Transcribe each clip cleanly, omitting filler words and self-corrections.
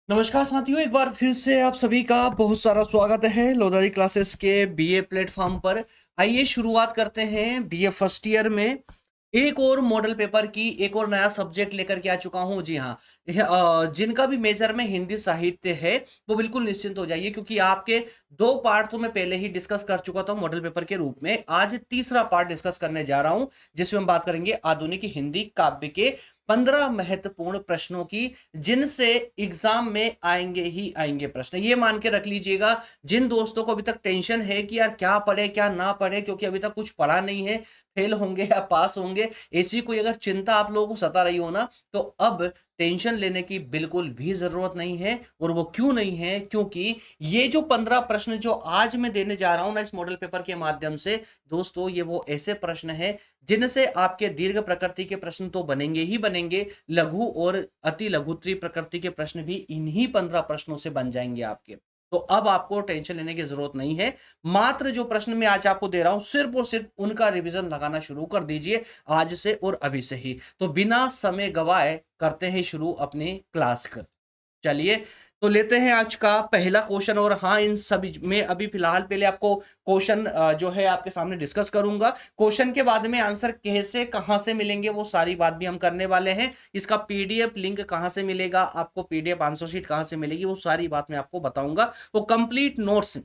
नमस्कार साथियों, एक बार फिर से आप सभी का बहुत सारा स्वागत है लोधारी क्लासेस के बीए प्लेटफॉर्म पर। आइए शुरुआत करते हैं बीए फर्स्ट ईयर में एक और मॉडल पेपर की। एक और नया सब्जेक्ट लेकर के आ चुका हूं। जी हाँ, जिनका भी मेजर में हिंदी साहित्य है वो बिल्कुल निश्चिंत हो जाइए, क्योंकि आपके दो पार्ट तो मैं पहले ही डिस्कस कर चुका था मॉडल पेपर के रूप में। आज तीसरा पार्ट डिस्कस करने जा रहा हूं, जिसमें हम बात करेंगे आधुनिक हिंदी काव्य के 15 महत्वपूर्ण प्रश्नों की, जिनसे एग्जाम में आएंगे ही आएंगे प्रश्न। ये मान के रख लीजिएगा, जिन दोस्तों को अभी तक टेंशन है कि यार क्या पढ़े क्या ना पढ़े, क्योंकि अभी तक कुछ पढ़ा नहीं है, फेल होंगे या पास होंगे, ऐसी कोई अगर चिंता आप लोगों को सता रही हो ना, तो अब टेंशन लेने की बिल्कुल भी जरूरत नहीं है। और वो क्यों नहीं है? क्योंकि ये जो 15 प्रश्न जो आज मैं देने जा रहा हूं ना इस मॉडल पेपर के माध्यम से, दोस्तों ये वो ऐसे प्रश्न है जिनसे आपके दीर्घ प्रकृति के प्रश्न तो बनेंगे ही बनेंगे, लघु और अति लघुत्री प्रकृति के प्रश्न भी इन्हीं 15 प्रश्नों से बन जाएंगे आपके। तो अब आपको टेंशन लेने की जरूरत नहीं है। मात्र जो प्रश्न मैं आज आपको दे रहा हूं, सिर्फ और सिर्फ उनका रिवीजन लगाना शुरू कर दीजिए आज से और अभी से ही। तो बिना समय गवाए करते हैं शुरू अपनी क्लास का। चलिए, तो लेते हैं आज का पहला क्वेश्चन। और हाँ, इन सभी में अभी फिलहाल पहले आपको क्वेश्चन जो है आपके सामने डिस्कस करूंगा। क्वेश्चन के बाद में आंसर कैसे कहां से मिलेंगे वो सारी बात भी हम करने वाले हैं। इसका पीडीएफ लिंक कहां से मिलेगा, आपको पीडीएफ आंसर शीट कहां से मिलेगी, वो सारी बात मैं आपको बताऊंगा। वो कंप्लीट नोट्स।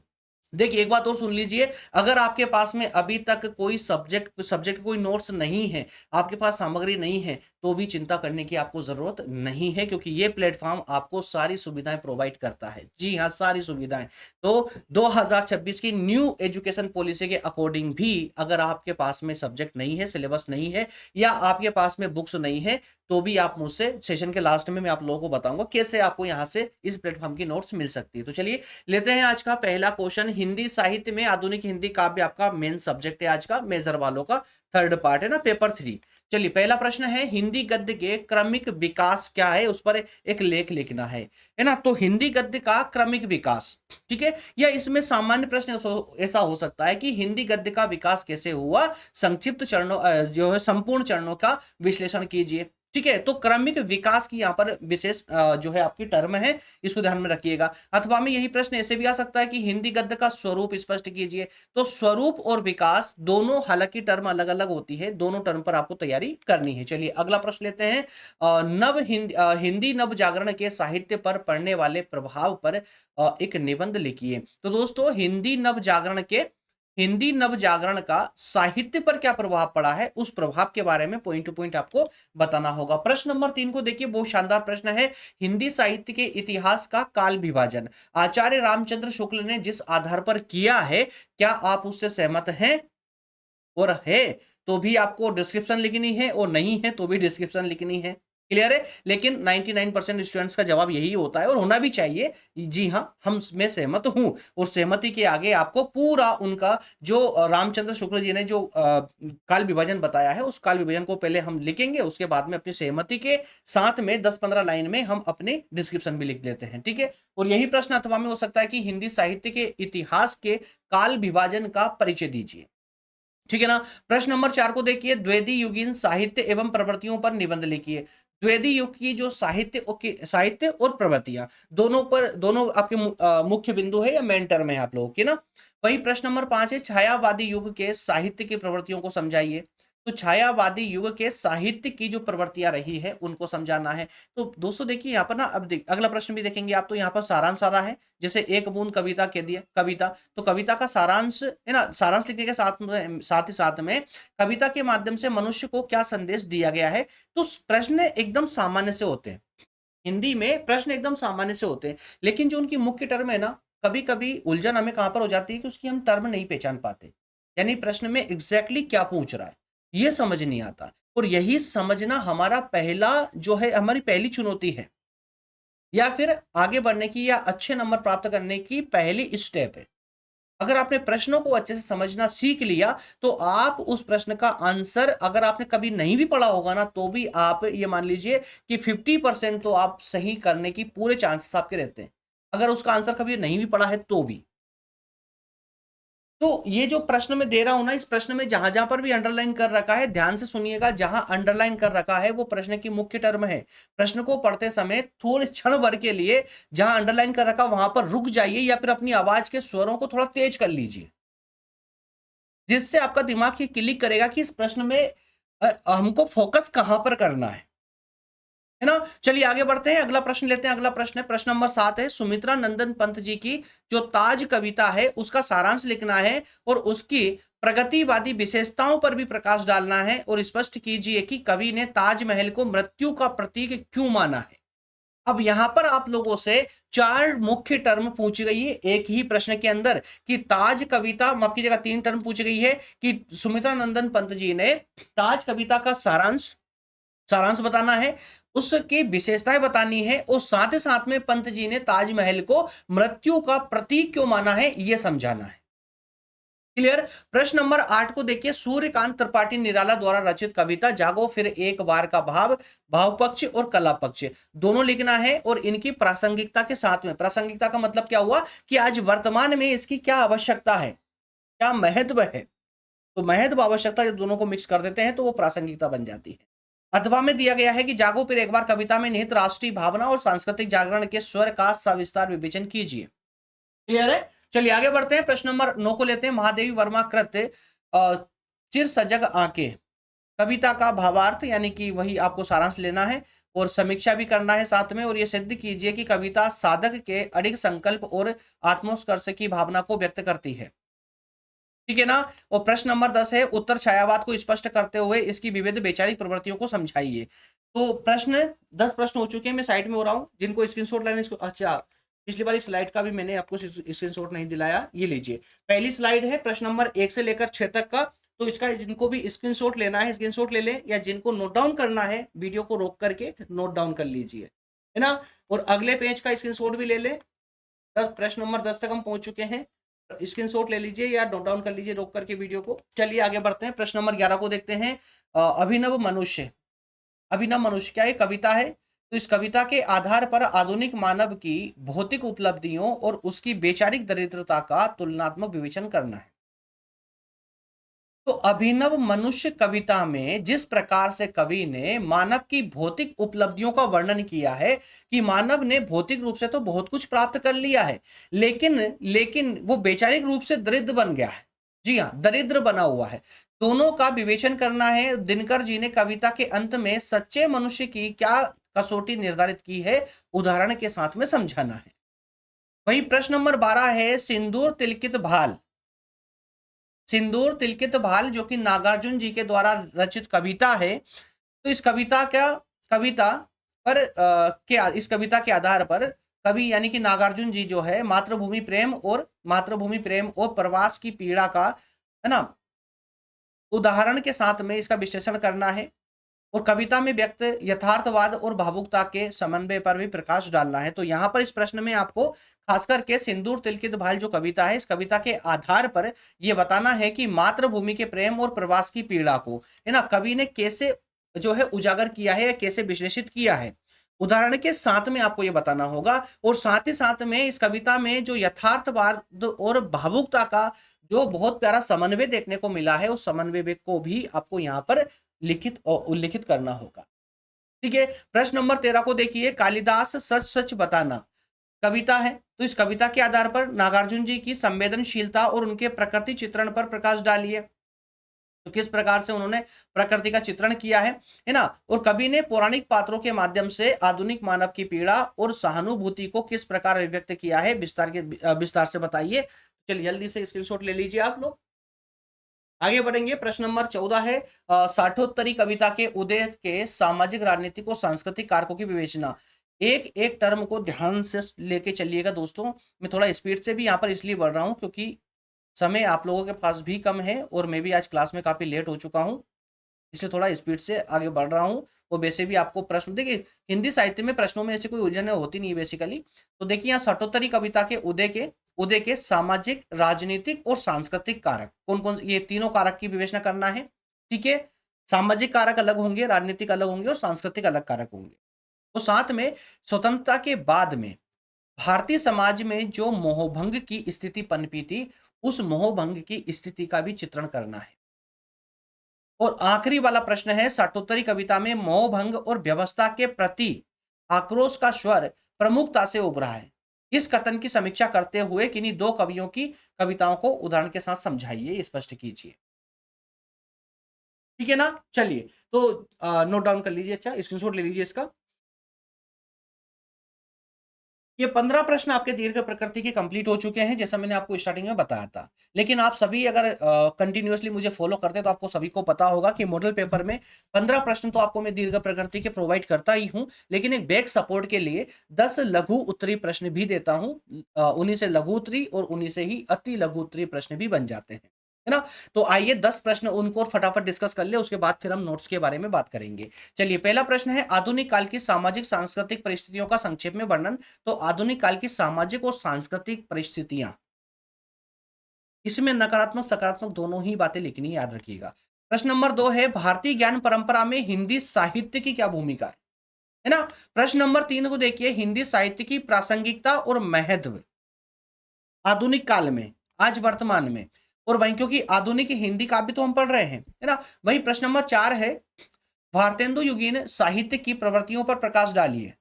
देखिए, एक बात और सुन लीजिए, अगर आपके पास में अभी तक कोई सब्जेक्ट कोई नोट्स नहीं है, आपके पास सामग्री नहीं है, तो भी चिंता करने की आपको जरूरत नहीं है, क्योंकि ये प्लेटफॉर्म आपको सारी सुविधाएं प्रोवाइड करता है। जी हाँ, सारी सुविधाएं। तो 2026 की न्यू एजुकेशन पॉलिसी के अकॉर्डिंग भी अगर आपके पास में सब्जेक्ट नहीं है, सिलेबस नहीं है, या आपके पास में बुक्स नहीं है, तो भी आप मुझसे सेशन के लास्ट में मैं आप लोगों को बताऊंगा कैसे आपको यहां से इस प्लेटफॉर्म की नोट्स मिल सकती है। तो चलिए लेते हैं आज का पहला क्वेश्चन। हिंदी साहित्य में आधुनिक हिंदी काव्य आपका मेन सब्जेक्ट है आज का, मेजर वालों का थर्ड पार्ट है ना, पेपर 3। चलिए, पहला प्रश्न है, हिंदी गद्य के क्रमिक विकास क्या है, उस पर एक लेख लिखना है ना। तो हिंदी गद्य का क्रमिक विकास, ठीक है, या इसमें सामान्य प्रश्न ऐसा हो सकता है कि हिंदी गद्य का विकास कैसे हुआ, संक्षिप्त चरणों जो है संपूर्ण चरणों का विश्लेषण कीजिए। ठीक है, तो क्रमिक विकास की यहाँ पर विशेष जो है आपकी टर्म है, इसको ध्यान में रखिएगा। अथवा में यही प्रश्न ऐसे भी आ सकता है कि हिंदी गद्य का स्वरूप स्पष्ट कीजिए। तो स्वरूप और विकास दोनों, हालांकि टर्म अलग अलग होती है, दोनों टर्म पर आपको तैयारी करनी है। चलिए अगला प्रश्न लेते हैं। हिंदी नव जागरण के साहित्य पर पड़ने वाले प्रभाव पर एक निबंध लिखिए। तो दोस्तों, हिंदी नव जागरण का साहित्य पर क्या प्रभाव पड़ा है, उस प्रभाव के बारे में पॉइंट टू पॉइंट आपको बताना होगा। प्रश्न नंबर 3 को देखिए, बहुत शानदार प्रश्न है। हिंदी साहित्य के इतिहास का काल विभाजन आचार्य रामचंद्र शुक्ल ने जिस आधार पर किया है, क्या आप उससे सहमत हैं? और है तो भी आपको डिस्क्रिप्शन लिखनी है, और नहीं है तो भी डिस्क्रिप्शन लिखनी है। क्लियर है? लेकिन 99% स्टूडेंट्स का जवाब यही होता है, और होना भी चाहिए। जी हाँ, मैं सहमत हूं। और सहमति के आगे आपको पूरा उनका जो रामचंद्र शुक्ल जी ने जो काल विभाजन बताया है, उस काल विभाजन को पहले हम लिखेंगे, उसके बाद में अपनी सहमति के साथ में 10-15 लाइन में हम अपने डिस्क्रिप्शन भी लिख देते हैं। ठीक है, और यही प्रश्न अथवा में हो सकता है कि हिंदी साहित्य के इतिहास के काल विभाजन का परिचय दीजिए। ठीक है ना। प्रश्न नंबर 4 को देखिए, द्विवेदी युगीन साहित्य एवं प्रवृत्तियों पर निबंध लिखिए। द्विवेदी युग की जो साहित्य और प्रवृत्तियां, दोनों आपके मुख्य बिंदु है या मेन टर्म है आप लोगों की ना। वही प्रश्न नंबर 5 है, छायावादी युग के साहित्य की प्रवृत्तियों को समझाइए। तो छायावादी युग के साहित्य की जो प्रवृत्तियां रही है उनको समझाना है। तो दोस्तों देखिए, यहाँ पर ना अब अगला प्रश्न भी देखेंगे आप, तो यहाँ पर सारांश आ रहा है। जैसे एक बूंद कविता कह दिया, कविता, तो कविता का सारांश है ना, सारांश लिखने के साथ ही साथ में कविता के माध्यम से मनुष्य को क्या संदेश दिया गया है। तो प्रश्न एकदम सामान्य से होते हैं, हिंदी में प्रश्न एकदम सामान्य से होते हैं, लेकिन जो उनकी मुख्य टर्म है ना, कभी कभी उलझन हमें कहां पर हो जाती है कि उसकी हम टर्म नहीं पहचान पाते, यानी प्रश्न में एग्जैक्टली क्या पूछ रहा है ये समझ नहीं आता। और यही समझना हमारा पहला जो है, हमारी पहली चुनौती है, या फिर आगे बढ़ने की या अच्छे नंबर प्राप्त करने की पहली स्टेप है। अगर आपने प्रश्नों को अच्छे से समझना सीख लिया, तो आप उस प्रश्न का आंसर, अगर आपने कभी नहीं भी पढ़ा होगा ना, तो भी आप ये मान लीजिए कि 50% तो आप सही करने की पूरे चांसेस आपके रहते हैं, अगर उसका आंसर कभी नहीं भी पढ़ा है तो भी। तो ये जो प्रश्न में दे रहा हूं ना, इस प्रश्न में जहां जहां पर भी अंडरलाइन कर रखा है, ध्यान से सुनिएगा, जहां अंडरलाइन कर रखा है वो प्रश्न की मुख्य टर्म है। प्रश्न को पढ़ते समय थोड़े क्षण भर के लिए जहां अंडरलाइन कर रखा वहां पर रुक जाइए या फिर अपनी आवाज के स्वरों को थोड़ा तेज कर लीजिए, जिससे आपका दिमाग ये क्लिक करेगा कि इस प्रश्न में हमको फोकस कहां पर करना है ना। चलिए आगे बढ़ते हैं, अगला प्रश्न लेते हैं। अगला प्रश्न है, प्रश्न नंबर 7 है, सुमित्रा नंदन पंत जी की जो ताज कविता है उसका सारांश लिखना है और उसकी प्रगतिवादी विशेषताओं पर भी प्रकाश डालना है और स्पष्ट कीजिए कि कवि ने ताजमहल को मृत्यु का प्रतीक क्यों माना है। अब यहां पर आप लोगों से 4 मुख्य टर्म पूछी गई है एक ही प्रश्न के अंदर, कि ताज कविता, माफ कीजिएगा 3 टर्म पूछी गई है कि सुमित्रा नंदन पंत जी ने ताज कविता का सारांश सारांश बताना है, उसकी विशेषताएं बतानी है और साथ ही साथ में पंत जी ने ताजमहल को मृत्यु का प्रतीक क्यों माना है यह समझाना है। क्लियर। प्रश्न नंबर 8 को देखिए, सूर्यकांत त्रिपाठी निराला द्वारा रचित कविता जागो फिर एक बार का भाव, भाव पक्ष और कला पक्ष दोनों लिखना है और इनकी प्रासंगिकता के साथ में, प्रासंगिकता का मतलब क्या हुआ कि आज वर्तमान में इसकी क्या आवश्यकता है, क्या महत्व है, तो महत्व आवश्यकता जब दोनों को मिक्स कर देते हैं तो वो प्रासंगिकता बन जाती है। अथवा में दिया गया है कि जागो फिर एक बार कविता में निहित राष्ट्रीय भावना और सांस्कृतिक जागरण के स्वर का सविस्तार विवेचन कीजिए। क्लियर है। चलिए आगे बढ़ते हैं, प्रश्न नंबर 9 को लेते हैं। महादेवी वर्मा कृत चिर सजग आंके कविता का भावार्थ, यानी कि वही आपको सारांश लेना है और समीक्षा भी करना है साथ में, और यह सिद्ध कीजिए कि कविता साधक के अडिग संकल्प और आत्मोत्कर्ष की भावना को व्यक्त करती है। ठीक है ना। और प्रश्न नंबर 10 है, उत्तर छायावाद को स्पष्ट करते हुए इसकी विविध वैचारिक प्रवृत्तियों को समझाइए। तो प्रश्न 10 प्रश्न हो चुके हैं, मैं साइड में हो रहा हूं, जिनको स्क्रीनशॉट लेने इसको, अच्छा पिछली वाली स्लाइड का भी मैंने आपको स्क्रीनशॉट नहीं दिलाया, ये लीजिए। पहली स्लाइड है प्रश्न नंबर 1 से लेकर 6 तक का, तो इसका जिनको भी स्क्रीनशॉट लेना है स्क्रीनशॉट ले लें, या जिनको नोट डाउन करना है वीडियो को रोक करके नोट डाउन कर लीजिए, है ना। और अगले पेज का स्क्रीनशॉट भी ले लें। प्रश्न नंबर 10 तक हम पहुंच चुके हैं, स्क्रीनशॉट ले लीजिए या नोट डाउन कर लीजिए रोक करके वीडियो को। चलिए आगे बढ़ते हैं, प्रश्न नंबर 11 को देखते हैं। अभिनव मनुष्य, अभिनव मनुष्य क्या एक कविता है, तो इस कविता के आधार पर आधुनिक मानव की भौतिक उपलब्धियों और उसकी वैचारिक दरिद्रता का तुलनात्मक विवेचन करना है। तो अभिनव मनुष्य कविता में जिस प्रकार से कवि ने मानव की भौतिक उपलब्धियों का वर्णन किया है कि मानव ने भौतिक रूप से तो बहुत कुछ प्राप्त कर लिया है, लेकिन लेकिन वो वैचारिक रूप से दरिद्र बन गया है। जी हाँ, दरिद्र बना हुआ है। दोनों का विवेचन करना है। दिनकर जी ने कविता के अंत में सच्चे मनुष्य की क्या कसौटी निर्धारित की है, उदाहरण के साथ में समझाना है। वही प्रश्न नंबर 12 है, सिंदूर तिलकित भाल, सिंदूर तिलकित भाल जो कि नागार्जुन जी के द्वारा रचित कविता है, तो इस कविता क्या कविता पर इस कविता के आधार पर कवि यानी कि नागार्जुन जी जो है मातृभूमि प्रेम और प्रवास की पीड़ा का, है ना, उदाहरण के साथ में इसका विश्लेषण करना है और कविता में व्यक्त यथार्थवाद और भावुकता के समन्वय पर भी प्रकाश डालना है। तो यहाँ पर इस प्रश्न में आपको खास करके सिंदूर तिलकित भाल जो कविता है, इस कविता के आधार पर यह बताना है कि मातृभूमि के प्रेम और प्रवास की पीड़ा को, है ना, कवि ने कैसे जो है उजागर किया है या कैसे विश्लेषित किया है, उदाहरण के साथ में आपको यह बताना होगा। और साथ ही साथ में इस कविता में जो यथार्थवाद और भावुकता का जो बहुत प्यारा समन्वय देखने को मिला है, उस समन्वय को भी आपको यहाँ पर लिखित और उल्लिखित करना होगा। ठीक है। प्रश्न नंबर 13 को देखिए, कालिदास सच सच बताना कविता है, तो इस कविता के आधार पर नागार्जुन जी की संवेदनशीलता और उनके प्रकृति चित्रण पर प्रकाश डालिए। तो किस प्रकार से उन्होंने प्रकृति का चित्रण किया है ना, और कवि ने पौराणिक पात्रों के माध्यम से आधुनिक मानव की पीड़ा और सहानुभूति को किस प्रकार अभिव्यक्त किया है, विस्तार से बताइए। चलिए जल्दी से स्क्रीनशॉट ले लीजिए आप लोग, आगे बढ़ेंगे। प्रश्न नंबर 14 है, साठोत्तरी कविता के उदय के सामाजिक, राजनीतिक और सांस्कृतिक कारकों की विवेचना। एक एक टर्म को ध्यान से लेके चलिएगा दोस्तों। मैं थोड़ा स्पीड से भी यहाँ पर इसलिए बढ़ रहा हूँ क्योंकि समय आप लोगों के पास भी कम है और मैं भी आज क्लास में काफी लेट हो चुका हूँ, इसलिए थोड़ा स्पीड से आगे बढ़ रहा हूँ। और वैसे भी आपको प्रश्न देखिए, हिंदी साहित्य में प्रश्नों में ऐसी कोई उलझन होती नहीं बेसिकली। तो देखिए यहाँ साठोत्तरी कविता के उदय के सामाजिक, राजनीतिक और सांस्कृतिक कारक कौन कौन, ये तीनों कारक की विवेचना करना है। ठीक है। सामाजिक कारक अलग होंगे, राजनीतिक अलग होंगे और सांस्कृतिक अलग कारक होंगे। तो साथ में स्वतंत्रता के बाद में भारतीय समाज में जो मोहभंग की स्थिति पनपी थी, उस मोहभंग की स्थिति का भी चित्रण करना है। और आखिरी वाला प्रश्न है, साठोत्तरी कविता में मोहभंग और व्यवस्था के प्रति आक्रोश का स्वर प्रमुखता से उभरा है। इस कथन की समीक्षा करते हुए किन्हीं दो कवियों की कविताओं को उदाहरण के साथ समझाइए, स्पष्ट कीजिए। ठीक है ना? चलिए, तो नोट डाउन कर लीजिए, अच्छा स्क्रीनशॉट ले लीजिए इसका। ये 15 प्रश्न आपके दीर्घ प्रकृति के कंप्लीट हो चुके हैं, जैसा मैंने आपको स्टार्टिंग में बताया था। लेकिन आप सभी अगर कंटिन्यूअसली मुझे फॉलो करते हैं तो आपको सभी को पता होगा कि मॉडल पेपर में 15 प्रश्न तो आपको मैं दीर्घ प्रकृति के प्रोवाइड करता ही हूं, लेकिन एक बैक सपोर्ट के लिए 10 लघु उत्तरीय प्रश्न भी देता हूं। उन्हीं से लघु उत्तरीय और उन्हीं से ही अति लघु उत्तरीय प्रश्न भी बन जाते हैं, है ना? तो आइए 10 प्रश्न उनको फटाफट डिस्कस कर ले, उसके बाद फिर हम नोट्स के बारे में बात करेंगे। चलिए, पहला प्रश्न है, आधुनिक काल की सामाजिक सांस्कृतिक परिस्थितियों का संक्षेप में वर्णन। तो आधुनिक काल की सामाजिक और सांस्कृतिक परिस्थितियां, इसमें नकारात्मक सकारात्मक दोनों ही बातें लिखनी है, याद रखिएगा। प्रश्न नंबर 2 है, भारतीय ज्ञान परंपरा में हिंदी साहित्य की क्या भूमिका है ना? प्रश्न नंबर 3 को देखिए, हिंदी साहित्य की प्रासंगिकता और महत्व आधुनिक काल में, आज वर्तमान में। और वहीं क्योंकि आधुनिक हिंदी काव्य तो हम पढ़ रहे हैं, है ना? वही प्रश्न नंबर 4 है, भारतेंदु युगीन साहित्य की प्रवृत्तियों पर प्रकाश डालिए।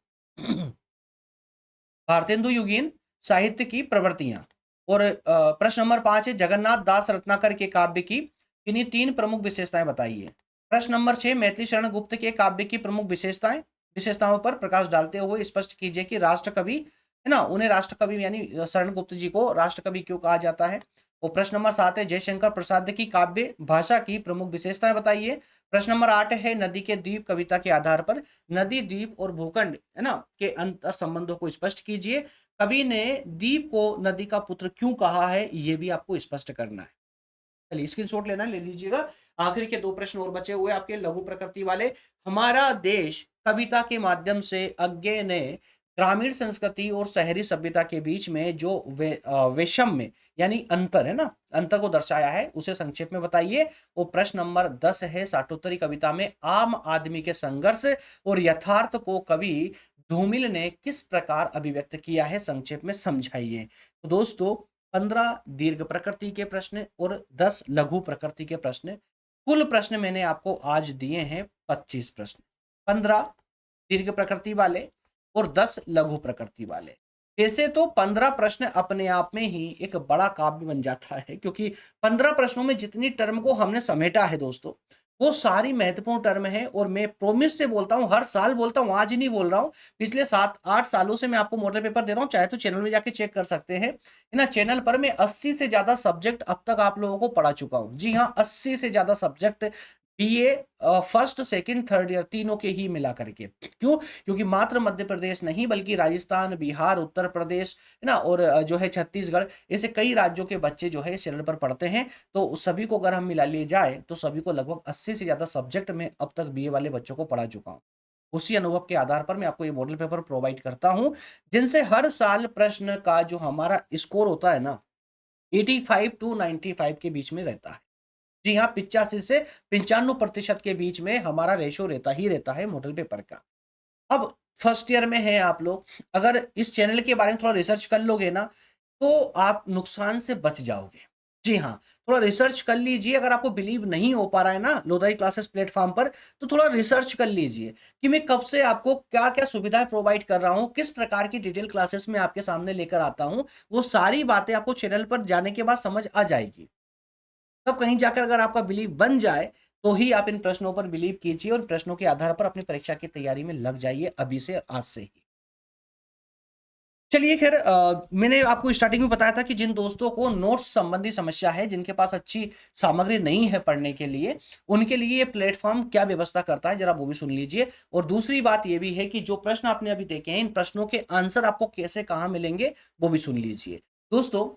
भारतेंदु युगीन साहित्य की प्रवृत्तियां। और प्रश्न नंबर 5 है, जगन्नाथ दास रत्नाकर के काव्य की किन्हीं 3 प्रमुख विशेषताएं बताइए। प्रश्न नंबर 6, मैथिली शरण गुप्त के काव्य की प्रमुख विशेषताओं पर प्रकाश डालते हुए स्पष्ट कीजिए कि राष्ट्रकवि, है ना, उन्हें राष्ट्रकवि यानी शरण गुप्त जी को राष्ट्रकवि क्यों कहा जाता है। और प्रश्न नंबर 7 है, जयशंकर प्रसाद की काव्य भाषा की प्रमुख विशेषताएं बताइए। प्रश्न नंबर 8 है, नदी के द्वीप कविता के आधार पर नदी, द्वीप और भूखंड, है ना, के अंतर संबंधों को स्पष्ट कीजिए। कवि ने द्वीप को नदी का पुत्र क्यों कहा है, यह भी आपको स्पष्ट करना है। चलिए, स्क्रीनशॉट लेना, ले लीजिएगा। आखिरी के 2 प्रश्न और बचे हुए आपके लघु प्रकृति वाले। हमारा देश कविता के माध्यम से अज्ञे ने ग्रामीण संस्कृति और शहरी सभ्यता के बीच में जो वैषम्य यानी अंतर, है ना, अंतर को दर्शाया है, उसे संक्षेप में बताइए। और प्रश्न नंबर 10 है, साठोत्तरी कविता में आम आदमी के संघर्ष और यथार्थ को कवि धूमिल ने किस प्रकार अभिव्यक्त किया है, संक्षेप में समझाइए। तो दोस्तों, 15 दीर्घ प्रकृति के प्रश्न और 10 लघु प्रकृति के प्रश्न, कुल प्रश्न मैंने आपको आज दिए हैं 25 प्रश्न। 15 दीर्घ प्रकृति वाले और 10 लघु प्रकृति वाले। वैसे तो 15 प्रश्न अपने आप में ही एक बड़ा काव्य बन जाता है, क्योंकि 15 प्रश्नों में जितनी टर्म को हमने समेटा है दोस्तों, वो सारी महत्वपूर्ण टर्म है। और मैं प्रोमिस से बोलता हूँ, हर साल बोलता हूँ, आज ही नहीं बोल रहा हूँ, पिछले 7-8 सालों से मैं आपको मॉडल पेपर दे रहा हूँ। चाहे तो चैनल में जाके चेक कर सकते हैं, है ना। चैनल पर मैं 80 से ज्यादा सब्जेक्ट अब तक आप लोगों को पढ़ा चुका हूँ। जी हाँ, 80 से ज्यादा subject, BA first second third year तीनों के ही मिला करके। क्यों? क्योंकि मात्र मध्य प्रदेश नहीं, बल्कि राजस्थान, बिहार, उत्तर प्रदेश, है ना, और जो है छत्तीसगढ़, ऐसे कई राज्यों के बच्चे जो है इस चैनल पर पढ़ते हैं। तो सभी को अगर हम मिला लिए जाए तो सभी को लगभग 80 से ज्यादा सब्जेक्ट में अब तक बीए वाले बच्चों को पढ़ा चुका हूँ। उसी अनुभव के आधार पर मैं आपको ये मॉडल पेपर प्रोवाइड करता हूँ, जिनसे हर साल प्रश्न का जो हमारा स्कोर होता है ना, 85 टू 95 के बीच में रहता है। जी हाँ, 85 से 95% के बीच में हमारा रेशो रहता है मॉडल पेपर का। अब फर्स्ट ईयर में है आप लोग, अगर इस चैनल के बारे में थोड़ा रिसर्च कर लोगे ना, तो आप नुकसान से बच जाओगे। जी हाँ, थोड़ा रिसर्च कर लीजिए। अगर आपको बिलीव नहीं हो पा रहा है ना लोधाई क्लासेस प्लेटफॉर्म पर, तो थोड़ा रिसर्च कर लीजिए कि मैं कब से आपको क्या क्या सुविधाएं प्रोवाइड कर रहा हूँ, किस प्रकार की डिटेल क्लासेस में आपके सामने लेकर आता हूँ। वो सारी बातें आपको चैनल पर जाने के बाद समझ आ जाएगी। तब कहीं जाकर अगर आपका बिलीव बन जाए, तो ही आप इन प्रश्नों पर बिलीव कीजिए और प्रश्नों के आधार पर अपनी परीक्षा की तैयारी में लग जाइए, अभी से, आज से ही। चलिए, खैर, मैंने आपको स्टार्टिंग में बताया था कि जिन दोस्तों को नोट्स संबंधी समस्या है, जिनके पास अच्छी सामग्री नहीं है पढ़ने के लिए, उनके लिए ये प्लेटफॉर्म क्या व्यवस्था करता है, जरा वो भी सुन लीजिए। और दूसरी बात ये भी है कि जो प्रश्न आपने अभी देखे हैं, इन प्रश्नों के आंसर आपको कैसे, कहाँ मिलेंगे, वो भी सुन लीजिए। दोस्तों,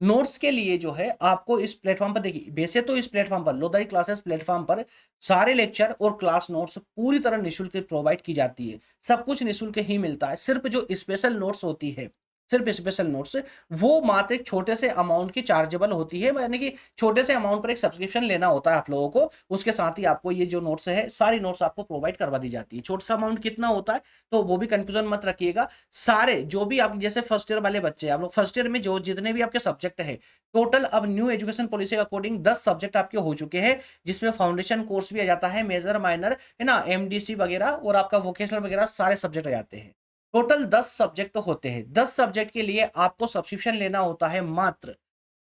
नोट्स के लिए जो है आपको इस प्लेटफॉर्म पर, देखिए, वैसे तो इस प्लेटफॉर्म पर, लोधाई क्लासेस प्लेटफॉर्म पर सारे लेक्चर और क्लास नोट्स पूरी तरह निःशुल्क प्रोवाइड की जाती है। सब कुछ निःशुल्क ही मिलता है। सिर्फ जो स्पेशल नोट्स होती है, सिर्फ स्पेशल नोट्स, वो मात्र एक छोटे से अमाउंट की चार्जेबल होती है, यानी कि छोटे से अमाउंट पर एक सब्सक्रिप्शन लेना होता है आप लोगों को, उसके साथ ही आपको ये जो नोट्स है सारी नोट्स आपको प्रोवाइड करवा दी जाती है। छोटा सा अमाउंट कितना होता है तो वो भी कंफ्यूजन मत रखिएगा। सारे जो भी आप जैसे फर्स्ट ईयर वाले बच्चे आप लोग, फर्स्ट ईयर में जो जितने भी आपके सब्जेक्ट है टोटल, अब न्यू एजुकेशन पॉलिसी के अकॉर्डिंग 10 सब्जेक्ट आपके हो चुके हैं, जिसमें फाउंडेशन कोर्स भी आ जाता है, मेजर माइनर है ना, एमडीसी वगैरह और आपका वोकेशनल वगैरह सारे सब्जेक्ट आ जाते हैं। टोटल 10 सब्जेक्ट तो होते हैं। 10 सब्जेक्ट के लिए आपको सब्सक्रिप्शन लेना होता है मात्र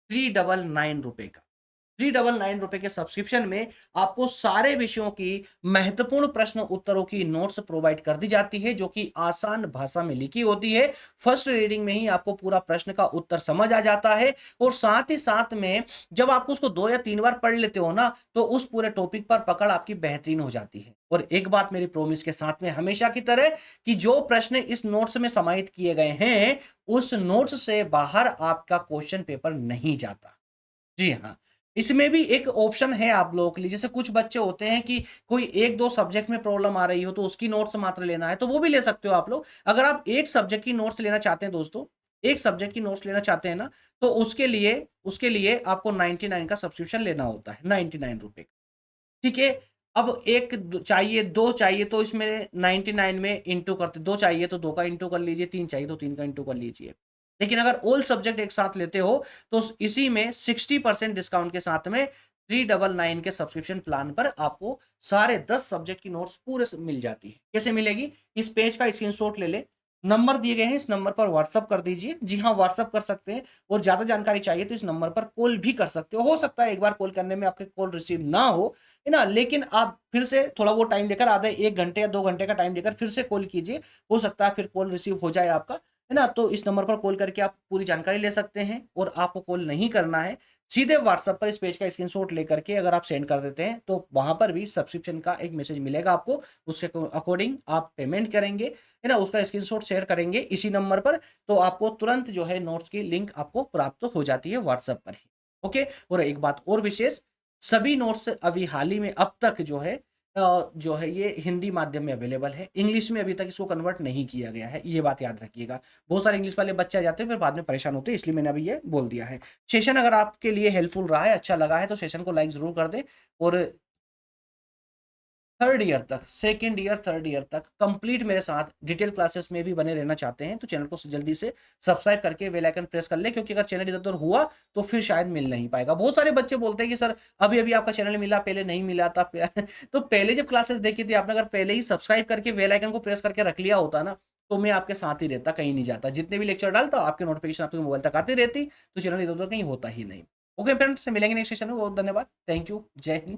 399 रुपए का। 399 रुपए के सब्सक्रिप्शन में आपको सारे विषयों की महत्वपूर्ण प्रश्न उत्तरों की नोट्स प्रोवाइड कर दी जाती है, जो कि आसान भाषा में लिखी होती है। फर्स्ट रीडिंग में ही आपको पूरा प्रश्न का उत्तर समझ आ जाता है, और साथ ही साथ में जब आप उसको 2 या 3 बार पढ़ लेते हो ना, तो उस पूरे टॉपिक पर पकड़ आपकी बेहतरीन हो जाती है। और एक बात मेरी प्रोमिस के साथ में हमेशा की तरह, कि जो प्रश्न इस नोट्स में समाहित किए गए हैं, उस नोट्स से बाहर आपका क्वेश्चन पेपर नहीं जाता। जी हाँ, इसमें भी एक ऑप्शन है आप लोगों के लिए। जैसे कुछ बच्चे होते हैं कि कोई 1-2 सब्जेक्ट में प्रॉब्लम आ रही हो तो उसकी नोट्स मात्र लेना है, तो वो भी ले सकते हो आप लोग। अगर आप एक सब्जेक्ट की नोट्स लेना चाहते हैं दोस्तों, एक सब्जेक्ट की नोट्स लेना चाहते हैं ना, तो उसके लिए आपको 99 का सब्सक्रिप्शन लेना होता है, 99 रुपए का। ठीक है? अब 1 चाहिए, 2 चाहिए तो इसमें 99 में इंटू करते, 2 चाहिए तो 2 का इंटू कर लीजिए, 3 चाहिए तो 3 का इंटू कर लीजिए। लेकिन अगर ऑल सब्जेक्ट एक साथ लेते हो तो इसी में 60% डिस्काउंट के साथ में 399 के सब्सक्रिप्शन प्लान पर आपको सारे 10 सब्जेक्ट की नोट्स पूरे मिल जाती है। कैसे मिलेगी? इस पेज का स्क्रीनशॉट ले ले, नंबर दिए गए हैं, इस नंबर पर व्हाट्सअप कर दीजिए। जी हाँ, व्हाट्सअप कर सकते हैं, और ज्यादा जानकारी चाहिए तो इस नंबर पर कॉल भी कर सकते हो सकता है एक बार कॉल करने में आपके कॉल रिसीव ना हो, है ना, लेकिन आप फिर से थोड़ा वो टाइम लेकर, आधे 1 घंटे या 2 घंटे का टाइम लेकर फिर से कॉल कीजिए, हो सकता है फिर कॉल रिसीव हो जाए आपका, है ना। तो इस नंबर पर कॉल करके आप पूरी जानकारी ले सकते हैं, और आपको कॉल नहीं करना है, सीधे व्हाट्सएप पर इस पेज का स्क्रीनशॉट लेकर के अगर आप सेंड कर देते हैं तो वहां पर भी सब्सक्रिप्शन का एक मैसेज मिलेगा आपको, उसके अकॉर्डिंग आप पेमेंट करेंगे, है ना, उसका स्क्रीनशॉट शेयर करेंगे इसी नंबर पर, तो आपको तुरंत जो है नोट्स की लिंक आपको प्राप्त हो जाती है व्हाट्सएप पर ही। ओके। और एक बात और विशेष, सभी नोट्स अभी हाल ही में अब तक जो है ये हिंदी माध्यम में अवेलेबल है, इंग्लिश में अभी तक इसको कन्वर्ट नहीं किया गया है, ये बात याद रखिएगा। बहुत सारे इंग्लिश वाले बच्चे आ जाते हैं फिर बाद में परेशान होते हैं, इसलिए मैंने अभी ये बोल दिया है। सेशन अगर आपके लिए हेल्पफुल रहा है, अच्छा लगा है, तो सेशन को लाइक जरूर कर दें, और थर्ड ईयर तक, सेकेंड ईयर थर्ड ईयर तक कंप्लीट मेरे साथ डिटेल क्लासेस में भी बने रहना चाहते हैं तो चैनल को जल्दी से सब्सक्राइब करके बेल आइकन प्रेस कर ले, क्योंकि अगर चैनल इधर उधर हुआ तो फिर शायद मिल नहीं पाएगा। बहुत सारे बच्चे बोलते हैं कि सर अभी अभी आपका चैनल मिला, पहले नहीं मिला था। तो पहले जब क्लासेस देखी थी आपने, अगर पहले ही सब्सक्राइब करके बेल आइकन को प्रेस करके रख लिया होता ना, तो मैं आपके साथ ही रहता, कहीं नहीं जाता। जितने भी लेक्चर डालता आपके नोटिफिकेशन आपके मोबाइल तक आती रहती, तो चैनल इधर उधर कहीं होता ही नहीं। ओके फ्रेंड्स, मिलेंगे नेक्स्ट सेशन में। बहुत धन्यवाद, थैंक यू, जय हिंद।